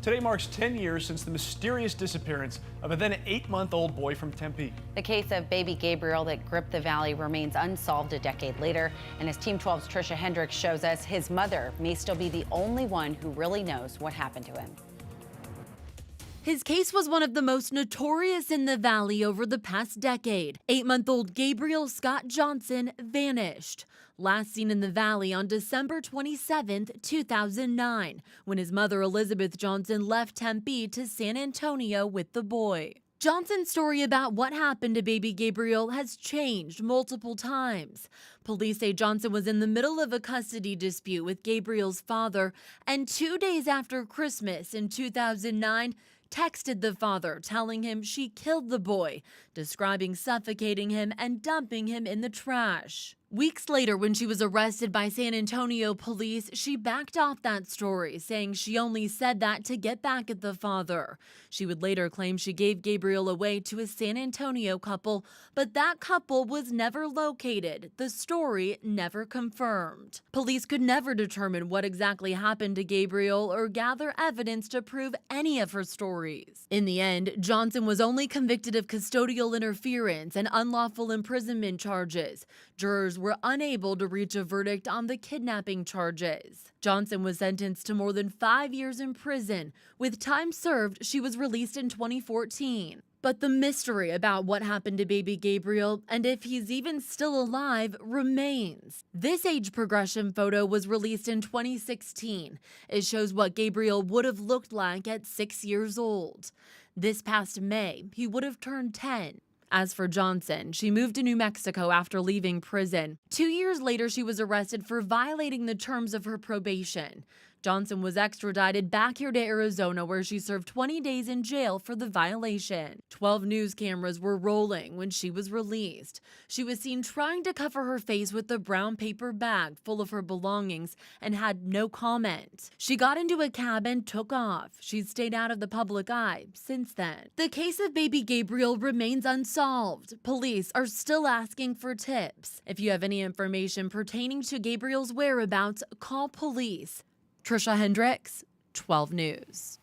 Today marks 10 years since the mysterious disappearance of a then 8-month-old boy from Tempe. The case of baby Gabriel that gripped the valley remains unsolved a decade later. And as Team 12's Trisha Hendricks shows us, his mother may still be the only one who really knows what happened to him. His case was one of the most notorious in the valley over the past decade. 8-month-old Gabriel Scott Johnson vanished. Last seen in the valley on December 27, 2009, when his mother Elizabeth Johnson left Tempe to San Antonio with the boy. Johnson's story about what happened to baby Gabriel has changed multiple times. Police say Johnson was in the middle of a custody dispute with Gabriel's father, and 2 days after Christmas in 2009, texted the father telling him she killed the boy, describing suffocating him and dumping him in the trash. Weeks later, when she was arrested by San Antonio police, she backed off that story, saying she only said that to get back at the father. She would later claim she gave Gabriel away to a San Antonio couple, but that couple was never located. The story never confirmed. Police could never determine what exactly happened to Gabriel or gather evidence to prove any of her stories. In the end, Johnson was only convicted of custodial interference and unlawful imprisonment charges. Jurors were unable to reach a verdict on the kidnapping charges. Johnson was sentenced to more than 5 years in prison. With time served, she was released in 2014. But the mystery about what happened to baby Gabriel and if he's even still alive remains. This age progression photo was released in 2016. It shows what Gabriel would have looked like at 6 years old. This past May, he would have turned 10. As for Johnson, she moved to New Mexico after leaving prison. 2 years later, she was arrested for violating the terms of her probation. Johnson was extradited back here to Arizona, where she served 20 days in jail for the violation. 12 news cameras were rolling when she was released. She was seen trying to cover her face with a brown paper bag full of her belongings and had no comment. She got into a cab and took off. She's stayed out of the public eye since then. The case of baby Gabriel remains unsolved. Police are still asking for tips. If you have any information pertaining to Gabriel's whereabouts, call police. Trisha Hendricks, 12 News.